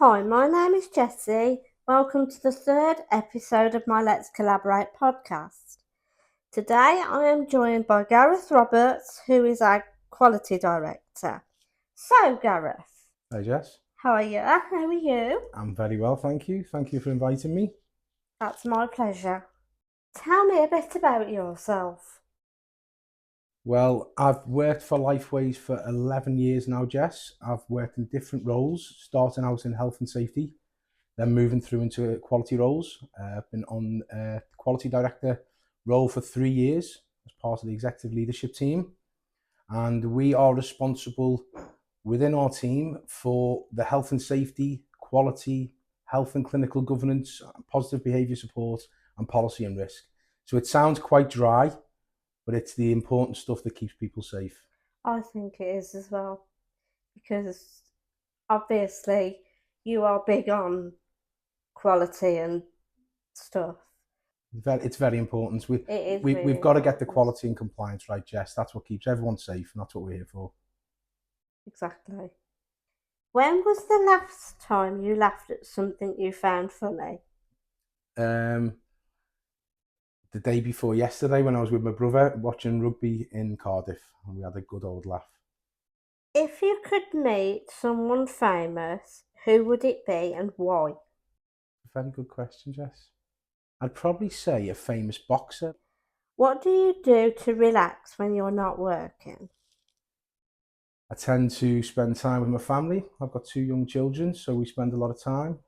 Hi, my name is Jessie. Welcome to the third episode of my Let's Collaborate podcast. Today I am joined by Gareth Roberts, who is our quality director. So, Gareth, Hi, Jess. how are you? How are you? I'm very well, thank you. Thank you for inviting me. That's my pleasure. Tell me a bit about yourself. Well, I've worked for Lifeways for 11 years now, Jess. I've worked in different roles, starting out in health and safety, then moving through into quality roles. I've been on quality director role for 3 years as part of the executive leadership team. And we are responsible within our team for the health and safety, quality, health and clinical governance, positive behaviour support, and policy and risk. So it sounds quite dry, but it's the important stuff that keeps people safe. I think it is as well, because obviously you are big on quality and stuff. It's very important. It is We've really got to get the important. quality and compliance right, Jess. That's what keeps everyone safe, and that's what we're here for. Exactly. When was the last time you laughed at something you found funny? Um, the day before yesterday, when I was with my brother watching rugby in Cardiff, and we had a good old laugh. If you could meet someone famous, who would it be and why? Very good question, Jess. I'd probably say a famous boxer. What do you do to relax when you're not working? I tend to spend time with my family. I've got 2 young children, so we spend a lot of time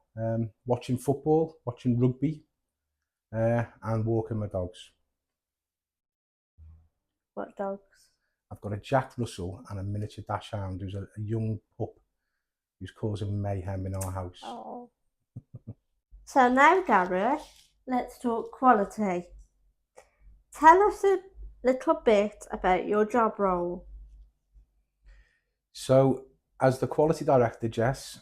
watching football, watching rugby, and walking my dogs. What dogs? I've got a Jack Russell and a miniature dachshund who's a young pup who's causing mayhem in our house. Oh. So now, Gareth, let's talk quality. Tell us a little bit about your job role. So, as the quality director, Jess,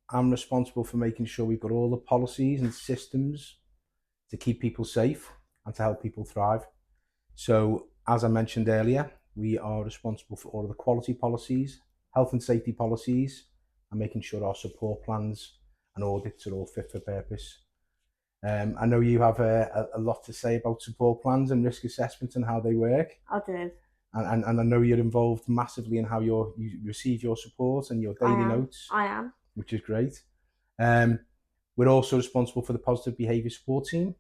I'm responsible for making sure we've got all the policies and systems to keep people safe and to help people thrive. So, as I mentioned earlier, we are responsible for all of the quality policies, health and safety policies, and making sure our support plans and audits are all fit for purpose. I know you have a lot to say about support plans and risk assessment and how they work. I do. And I know you're involved massively in how you receive your support and your daily notes, I am. which is great. We're also responsible for the positive behaviour support team.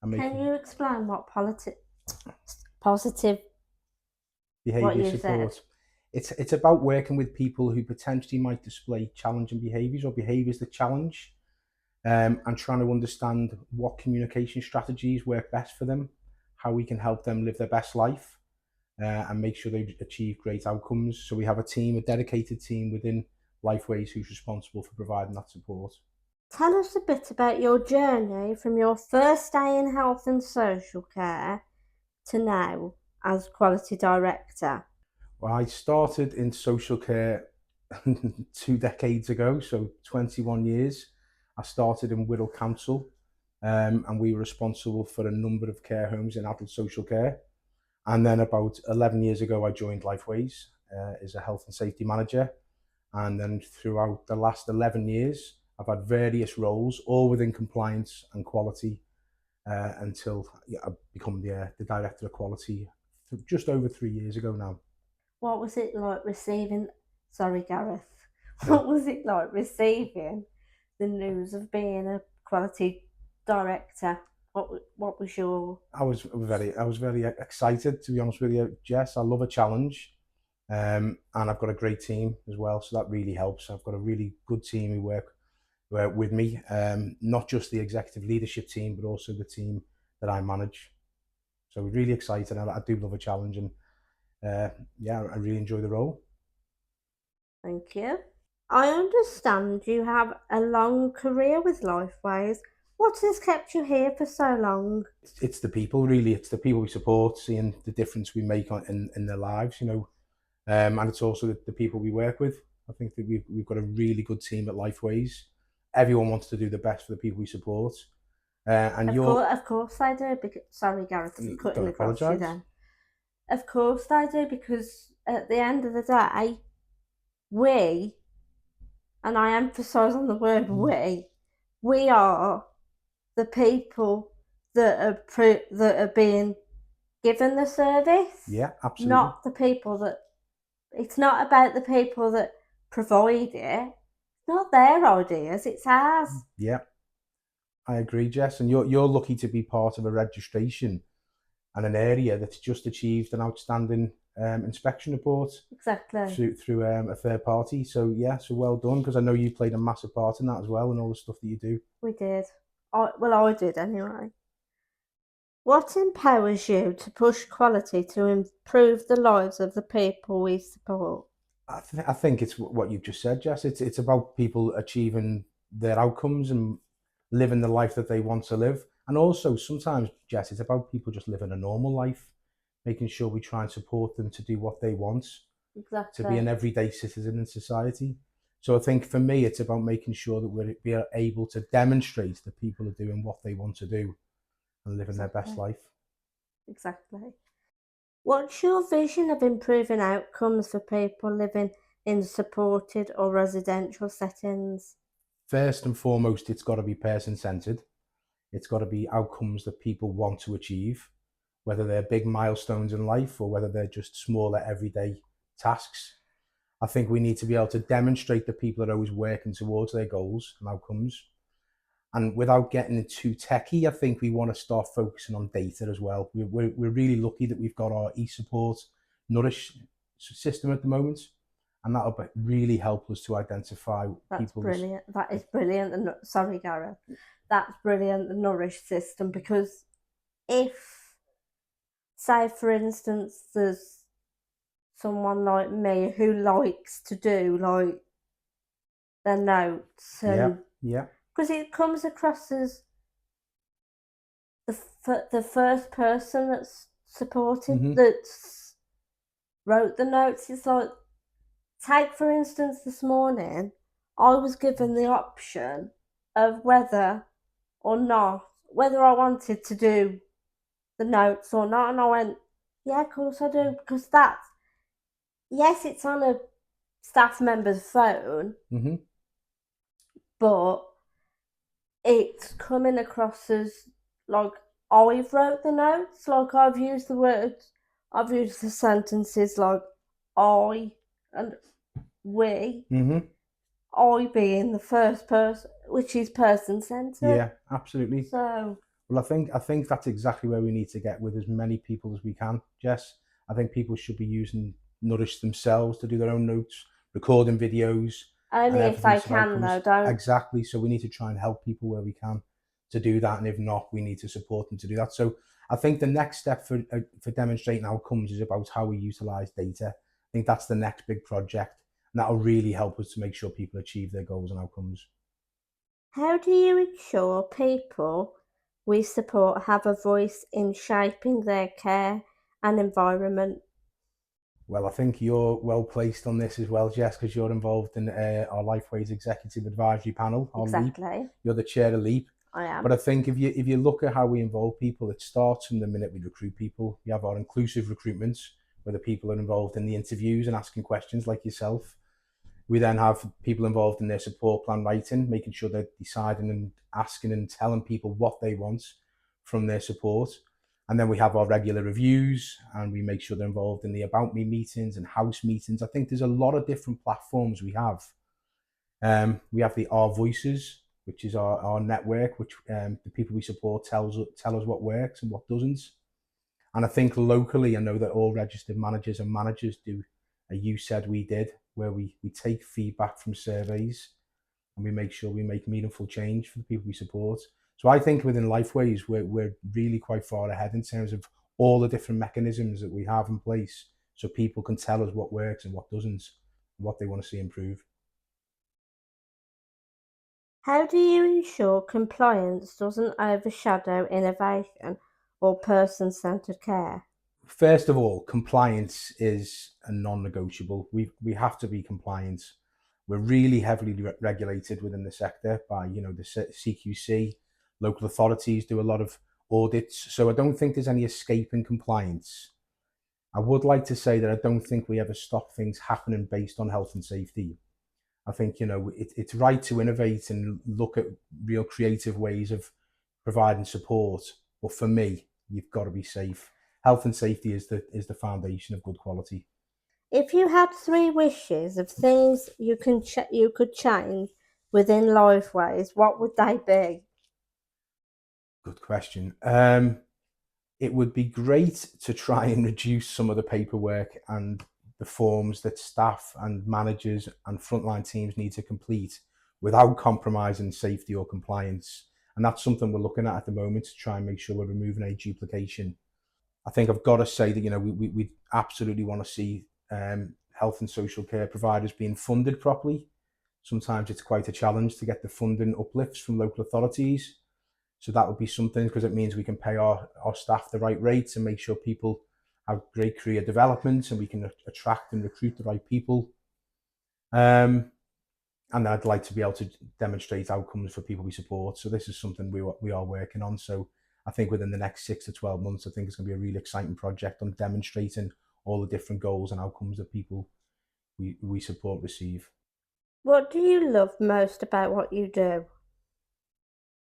Can you explain what positive behaviour support? Said? It's about working with people who potentially might display challenging behaviours or behaviours that challenge, and trying to understand what communication strategies work best for them, how we can help them live their best life, and make sure they achieve great outcomes. So we have a dedicated team within Lifeways who's responsible for providing that support. Tell us a bit about your journey from your first day in health and social care to now as quality director. Well, I started in social care 2 decades ago, so 21 years. I started in Wirral Council, and we were responsible for a number of care homes in adult social care. And then about 11 years ago, I joined Lifeways as a health and safety manager. And then throughout the last 11 years, I've had various roles, all within compliance and quality, until I've become the director of quality just over 3 years ago now. What was it like receiving, sorry Gareth, what was it like receiving the news of being a quality director? What was your... I was very excited, to be honest with you, Jess. I love a challenge, and I've got a great team as well, so that really helps. I've got a really good team who work with me, not just the executive leadership team, but also the team that I manage. So we're really excited. I do love a challenge, and yeah, I really enjoy the role. Thank you. I understand you have a long career with Lifeways. What has kept you here for so long? It's the people, really. It's the people we support, seeing the difference we make in their lives, and it's also the people we work with. I think that we've got a really good team at Lifeways. Everyone wants to do the best for the people we support. And of course they do. Sorry, Gareth, for cutting across you then. Of course they do, because at the end of the day, we and I emphasise on the word we are the people that are being given the service. Yeah, absolutely. Not the people that. It's not about the people that provide it. It's not their ideas. It's ours. Yeah, I agree, Jess. And you're lucky to be part of a registration and an area that's just achieved an outstanding inspection report Exactly. through a third party. So yeah, so well done, because I know you played a massive part in that as well, and all the stuff that you do. We did. I did anyway. What empowers you to push quality to improve the lives of the people we support? I think it's what you've just said, Jess. It's about people achieving their outcomes and living the life that they want to live. And also sometimes, Jess, it's about people just living a normal life, making sure we try and support them to do what they want, to be an Exactly. everyday citizen in society. So I think for me, it's about making sure that we are able to demonstrate that people are doing what they want to do and living their best life. Exactly. What's your vision of improving outcomes for people living in supported or residential settings? First and foremost, it's got to be person-centered. It's got to be outcomes that people want to achieve, whether they're big milestones in life or whether they're just smaller everyday tasks. I think we need to be able to demonstrate that people are always working towards their goals and outcomes. And without getting too techie, I think we want to start focusing on data as well. We're really lucky that we've got our eSupport Nourish system at the moment, and that'll really help us to identify That's people's. brilliant. That is brilliant. Sorry, Gareth. That's brilliant, the Nourish system, because if, say, for instance, there's someone like me who likes to do like their notes, and Yeah, because it comes across as the first person that's supported, that's wrote the notes. It's like, take for instance this morning, I was given the option of whether I wanted to do the notes or not, and I went, yeah, of course I do, because that's, yes, it's on a staff member's phone, but it's coming across as like I've wrote the notes, like I've used the sentences like I and we, I being the first person, which is person centered. Yeah, absolutely. So, well, I think that's exactly where we need to get with as many people as we can, Jess. I think people should be using Nourish themselves to do their own notes, recording videos, only and if they evidence of can, though, outcomes. don't. Exactly. So we need to try and help people where we can to do that, and if not, we need to support them to do that. So I think the next step for demonstrating outcomes is about how we utilize data. I think that's the next big project, and that'll really help us to make sure people achieve their goals and outcomes. How do you ensure people we support have a voice in shaping their care and environment? Well, I think you're well placed on this as well, Jess, because you're involved in our Lifeways Executive Advisory Panel, our LEAP. Exactly. You're the chair of LEAP. I am. But I think if you look at how we involve people, it starts from the minute we recruit people. We have our inclusive recruitments, where the people are involved in the interviews and asking questions like yourself. We then have people involved in their support plan writing, making sure they're deciding and asking and telling people what they want from their support. And then we have our regular reviews, and we make sure they're involved in the About Me meetings and house meetings. I think there's a lot of different platforms we have. We have the Our Voices, which is our network, which the people we support tell us what works and what doesn't. And I think locally, I know that all registered managers and managers do a You Said We Did, where we take feedback from surveys and we make sure we make meaningful change for the people we support. So I think within Lifeways, we're really quite far ahead in terms of all the different mechanisms that we have in place, so people can tell us what works and what doesn't, and what they want to see improve. How do you ensure compliance doesn't overshadow innovation or person-centered care? First of all, compliance is a non-negotiable. We have to be compliant. We're really heavily regulated within the sector by the CQC. Local authorities do a lot of audits, so I don't think there's any escape in compliance. I would like to say that I don't think we ever stop things happening based on health and safety. I think, it's right to innovate and look at real creative ways of providing support. But for me, you've got to be safe. Health and safety is the foundation of good quality. If you had 3 wishes of things you could change within Lifeways, what would they be? Good question. It would be great to try and reduce some of the paperwork and the forms that staff and managers and frontline teams need to complete without compromising safety or compliance. And that's something we're looking at the moment to try and make sure we're removing any duplication. I think I've got to say that, we absolutely want to see health and social care providers being funded properly. Sometimes it's quite a challenge to get the funding uplifts from local authorities. So that would be something, because it means we can pay our staff the right rates and make sure people have great career development, and we can attract and recruit the right people. And I'd like to be able to demonstrate outcomes for people we support. So this is something we are working on. So I think within the next 6 to 12 months, I think it's going to be a really exciting project on demonstrating all the different goals and outcomes that people we support receive. What do you love most about what you do?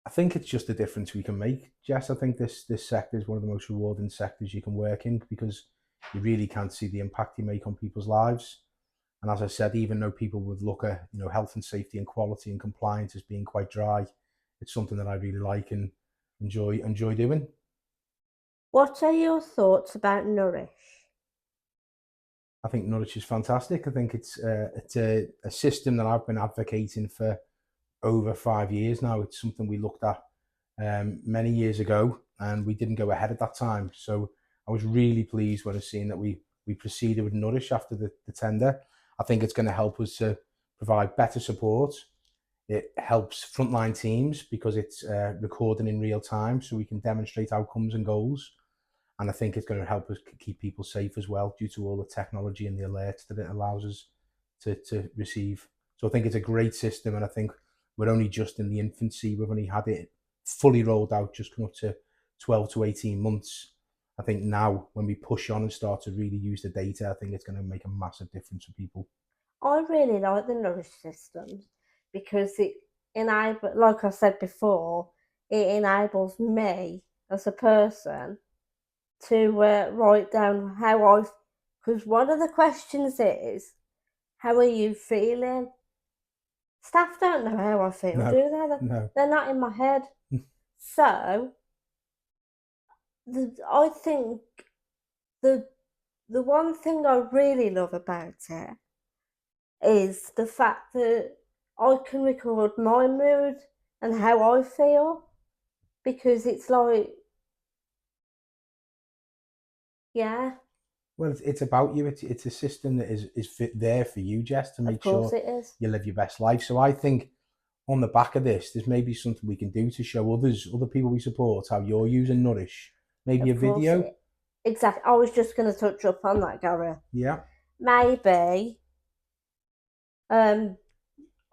I think it's just the difference we can make, Jess. I think this sector is one of the most rewarding sectors you can work in, because you really can't see the impact you make on people's lives. And as I said, even though people would look at health and safety and quality and compliance as being quite dry, it's something that I really like and enjoy doing. What are your thoughts about Nourish? I think Norwich is fantastic. I think it's a system that I've been advocating for over 5 years now. It's something we looked at many years ago, and we didn't go ahead at that time. So I was really pleased when I seen that we proceeded with Nourish after the tender. I think it's going to help us to provide better support. It helps frontline teams because it's recording in real time, so we can demonstrate outcomes and goals. And I think it's going to help us keep people safe as well, due to all the technology and the alerts that it allows us to receive. So I think it's a great system, and I think we're only just in the infancy. We've only had it fully rolled out just come up to 12 to 18 months. I think now, when we push on and start to really use the data, I think it's going to make a massive difference for people. I really like the Nourish systems because it enables, like I said before, it enables me as a person to write down because one of the questions is, how are you feeling? Staff don't know how I feel, No, do they? no. They're not in my head. So I think the the one thing I really love about it is the fact that I can record my mood and how I feel, because it's like, yeah, Well, it's about you. It's a system that is fit there for you, Jess, to of make course sure it is. you live your best life. So I think on the back of this, there's maybe something we can do to show other people we support how you're using Nourish. Maybe a Of course video. it Exactly. I was just going to touch up on that, Gareth. Yeah. Maybe um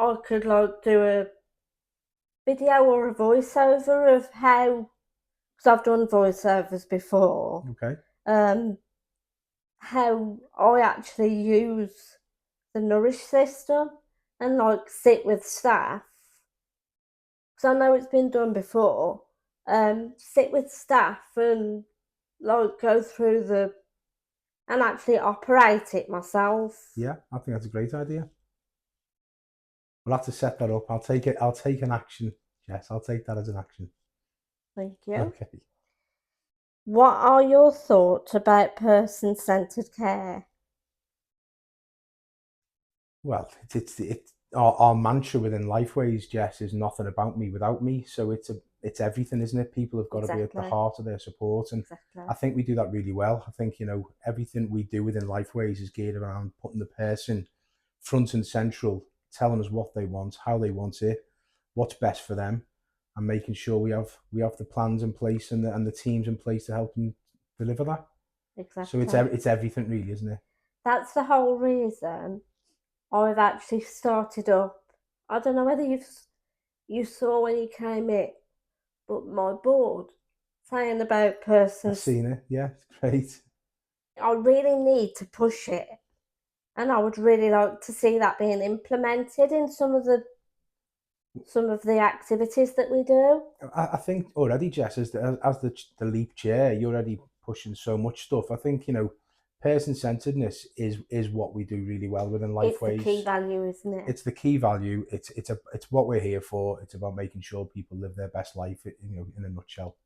I could like do a video or a voiceover of how, because I've done voiceovers before, Okay. um how I actually use the Nourish system and like sit with staff, because I know it's been done before. Sit with staff and like go through and actually operate it myself. Yeah, I think that's a great idea. We'll have to set that up. I'll take it. I'll take an action. Yes, I'll take that as an action. Thank you. Okay. What are your thoughts about person-centered care? Well, it's our mantra within Lifeways, Jess, is nothing about me without me. So it's everything, isn't it? People have got to be at the Exactly. heart of their support, and Exactly. I think we do that really well. I think everything we do within Lifeways is geared around putting the person front and central, telling us what they want, how they want it, what's best for them, and making sure we have the plans in place and the teams in place to help them deliver that. So Exactly. it's everything, really, isn't it? That's the whole reason I've actually started up. I don't know whether you saw when you came in, but my board saying about I've persons. seen it. Yeah, it's great. I really need to push it And I would really like to see that being implemented in some of the activities that we do. I think already, Jess, as the leap chair, you're already pushing so much stuff. I think, person-centeredness is what we do really well within It's the Lifeways. key value, isn't it? It's the key value. It's what we're here for. It's about making sure people live their best life, in a nutshell.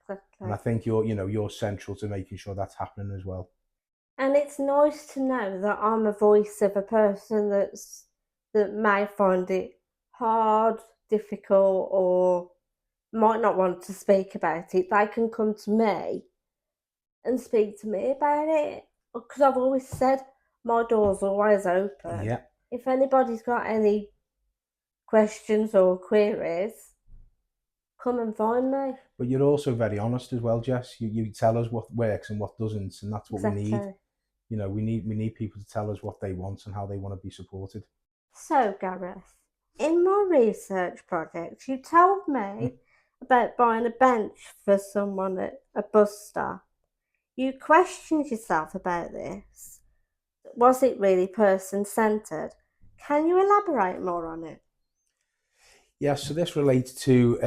And I Exactly. think you're central to making sure that's happening as well. And it's nice to know that I'm a voice of a person that may find it hard, difficult, or might not want to speak about it. They can come to me and speak to me about it, because I've always said my door's always open. Yeah. If anybody's got any questions or queries, come and find me. But you're also very honest as well, Jess. You tell us what works and what doesn't, and that's what we need. Exactly. We need people to tell us what they want and how they want to be supported. So, Gareth, in my research project, you told me about buying a bench for someone at a bus stop. You questioned yourself about this. Was it really person-centred? Can you elaborate more on it? Yeah, so this relates to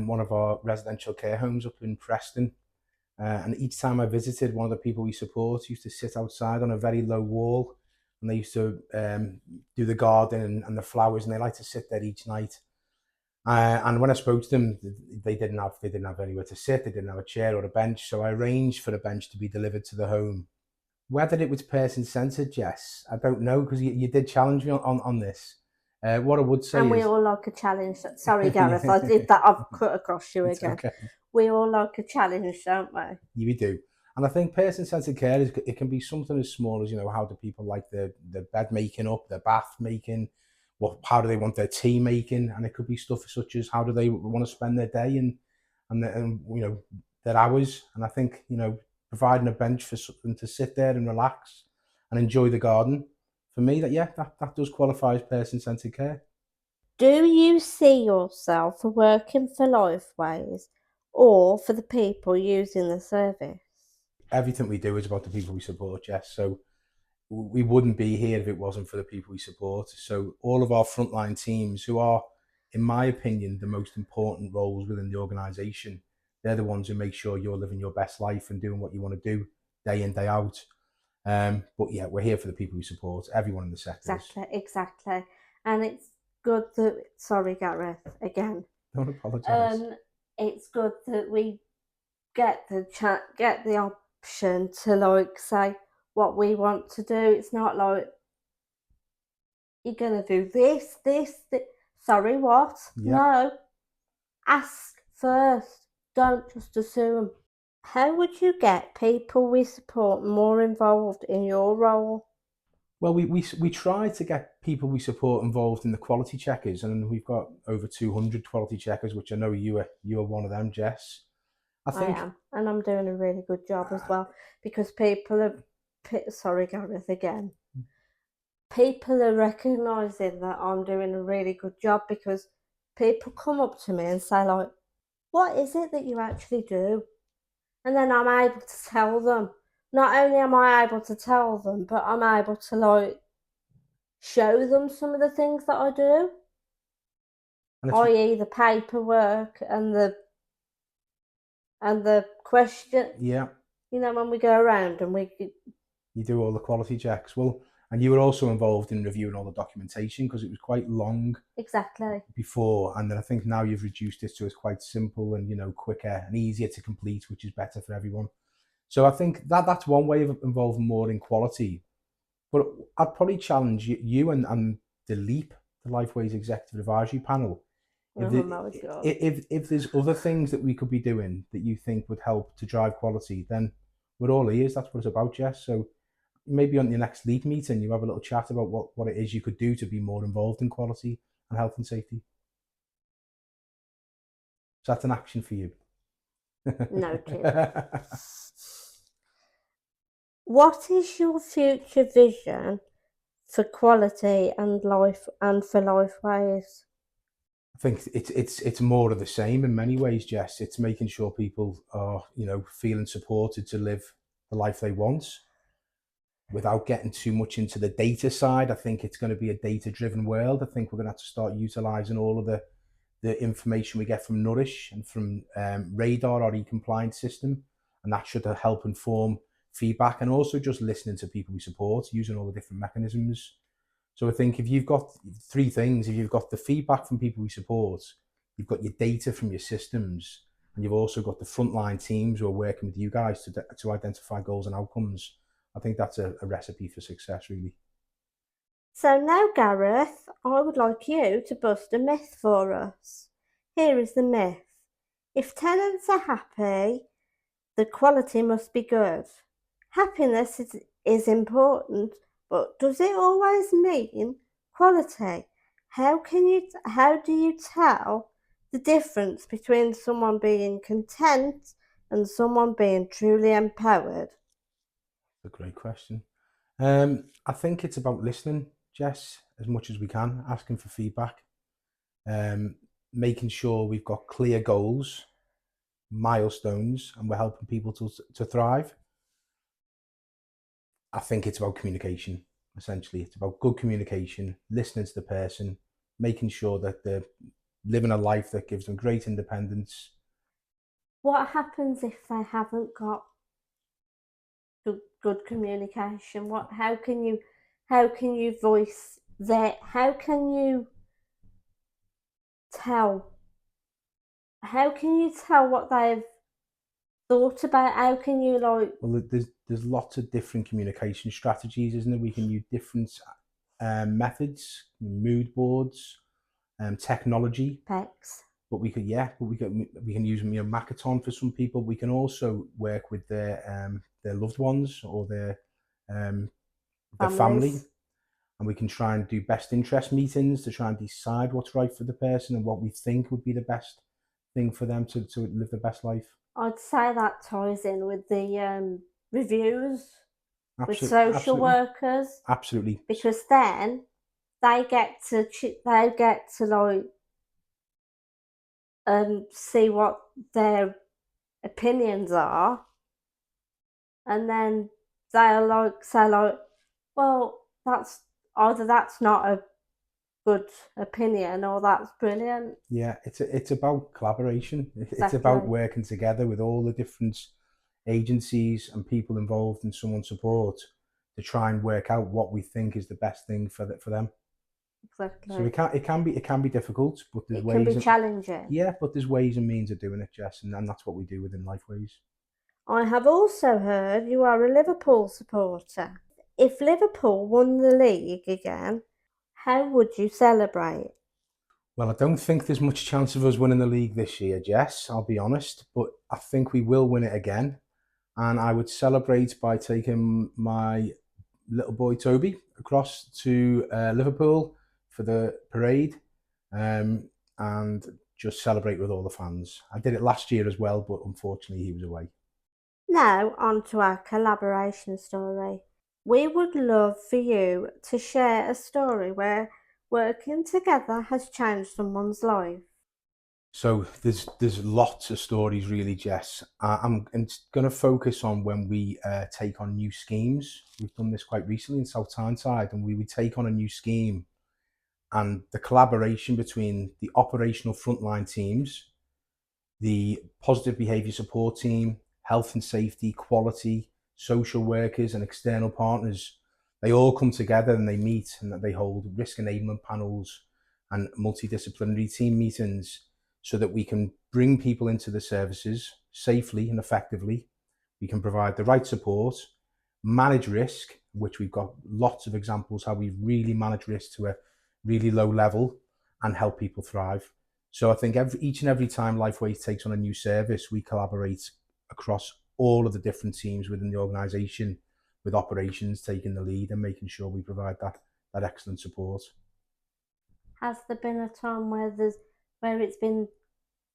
one of our residential care homes up in Preston. And each time I visited, one of the people we support used to sit outside on a very low wall, and they used to do the garden and the flowers, and they like to sit there each night. And when I spoke to them, they didn't have anywhere to sit. They didn't have a chair or a bench, so I arranged for a bench to be delivered to the home. Whether it was person-centered, Jess, I don't know, because you did challenge me on this. What I would say And we is, all like a challenge. Sorry, Gareth, I did that. I've cut across you it's again. okay. We all like a challenge, don't we? You do. And I think person-centered care it can be something as small as, how do people like the bed making up, their bath making, how do they want their tea making, and it could be stuff such as how do they want to spend their day and their hours. And I think providing a bench for something to sit there and relax and enjoy the garden, for me that does qualify as person-centered care. Do you see yourself working for Lifeways or for the people using the service? Everything we do is about the people we support, Jess. So we wouldn't be here if it wasn't for the people we support. So all of our frontline teams, who are, in my opinion, the most important roles within the organisation, they're the ones who make sure you're living your best life and doing what you want to do day in, day out. But yeah, we're here for the people we support, everyone in the sector. Exactly. And it's good that, sorry, Gareth, again. Don't apologise. It's good that we get the option to say what we want to do. It's not like you're gonna do this. Sorry, what? Yeah. No. Ask first. Don't just assume. How would you get people we support more involved in your role? Well, we try to get people we support involved in the quality checkers, and we've got over 200 quality checkers, which I know you are one of them, Jess. I am, and I'm doing a really good job as well, because people are, sorry, Gareth, again. People are recognising that I'm doing a really good job, because people come up to me and say, like, what is it that you actually do? And then I'm able to tell them. Not only am I able to tell them, but I'm able to show them some of the things that I do, i.e. the paperwork and the question. Yeah. When we go around and you do all the quality checks. Well, and you were also involved in reviewing all the documentation, because it was quite long. Exactly. Before, and then I think now you've reduced it so it's quite simple and quicker and easier to complete, which is better for everyone. So I think that's one way of involving more in quality. But I'd probably challenge you and the LEAP, the Lifeways Executive Advisory Panel. If there's other things that we could be doing that you think would help to drive quality, then we're all ears. That's what it's about, Jess. So maybe on your next LEAP meeting, you have a little chat about what it is you could do to be more involved in quality and health and safety. So that's an action for you. Noted. What is your future vision for quality and for Lifeways? I think it's more of the same in many ways, Jess. It's making sure people are feeling supported to live the life they want. without getting too much into the data side, I think it's going to be a data-driven world. I think we're going to have to start utilising all of the information we get from Nourish and from Radar, our e-compliance system, and that should help inform feedback, and also just listening to people we support, using all the different mechanisms. So I think if you've got three things, if you've got the feedback from people we support, you've got your data from your systems, and you've also got the frontline teams who are working with you guys to identify goals and outcomes, I think that's a recipe for success, really. So now, Gareth, I would like you to bust a myth for us. Here is the myth. If tenants are happy, the quality must be good. Happiness is important, but does it always mean quality? How do you tell the difference between someone being content and someone being truly empowered? A great question. I think it's about listening, Jess, as much as we can, asking for feedback, um, making sure we've got clear goals, milestones, and we're helping people to thrive. I think it's about communication, essentially. It's about good communication, listening to the person, making sure that they're living a life that gives them great independence. What happens if they haven't got good communication? How can you voice that? How can you tell? How can you tell what they've thought about? How can you Well, there's lots of different communication strategies, isn't there? We can use different methods, mood boards, technology. pecs? But we could, we can use Makaton for some people. We can also work with their loved ones or their family, and we can try and do best interest meetings to try and decide what's right for the person and what we think would be the best thing for them to live the best life. I'd say that ties in with the reviews with Absolutely, social workers, absolutely. because then they get to see what their opinions are, and then they'll say well, that's not a good opinion, or that's brilliant. Yeah, it's about collaboration. It's about Exactly. working together with all the different agencies and people involved in someone's support to try and work out what we think is the best thing for them. So Exactly. it can be difficult, but there's It can be ways. challenging. Yeah, but there's ways and means of doing it, Jess, and that's what we do within Lifeways. I have also heard you are a Liverpool supporter. If Liverpool won the league again, how would you celebrate? Well, I don't think there's much chance of us winning the league this year, Jess, I'll be honest, but I think we will win it again. And I would celebrate by taking my little boy Toby across to Liverpool for the parade, and just celebrate with all the fans. I did it last year as well, but unfortunately he was away. Now, on to our collaboration story. We would love for you to share a story where working together has changed someone's life. So there's lots of stories really, Jess. I'm going to focus on when we take on new schemes. We've done this quite recently in South Tyneside, and we would take on a new scheme, and the collaboration between the operational frontline teams, the positive behaviour support team, health and safety, quality, social workers, and external partners, they all come together and they meet, and that they hold risk enablement panels and multidisciplinary team meetings so that we can bring people into the services safely and effectively. We can provide the right support, manage risk, which we've got lots of examples how we really manage risk to a really low level, and help people thrive. So I think each and every time Lifeways takes on a new service, we collaborate across all of the different teams within the organisation, with operations taking the lead and making sure we provide that excellent support. Has there been a time where it's been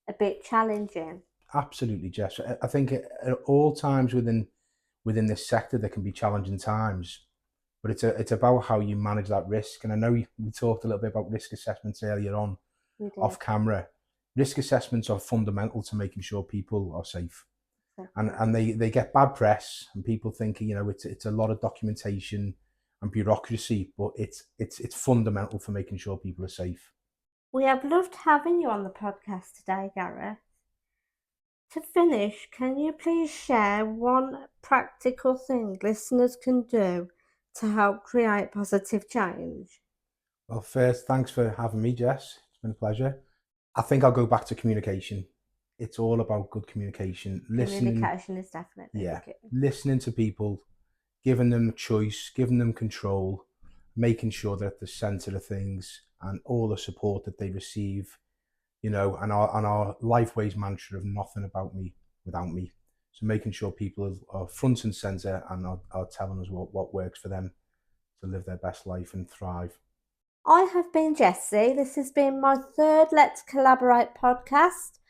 a bit challenging? Absolutely, Jess. I think at all times within this sector there can be challenging times, but it's about how you manage that risk. And I know we talked a little bit about risk assessments earlier on We did. off camera. Risk assessments are fundamental to making sure people are safe. and they get bad press, and people thinking, it's a lot of documentation and bureaucracy, but it's fundamental for making sure people are safe. We have loved having you on the podcast today, Gareth. To finish, can you please share one practical thing listeners can do to help create positive change? Well, first, thanks for having me, Jess. It's been a pleasure. I think I'll go back to communication. It's all about good communication. Communication is definitely the key. Listening to people, giving them choice, giving them control, making sure they're at the centre of things, and all the support that they receive, and our Lifeways mantra of nothing about me without me. So making sure people are front and centre and are telling us what works for them to live their best life and thrive. I have been Jessie. This has been my third Let's Collaborate podcast.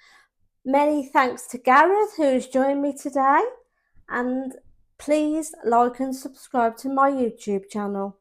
Many thanks to Gareth, who's joined me today, and please like and subscribe to my YouTube channel.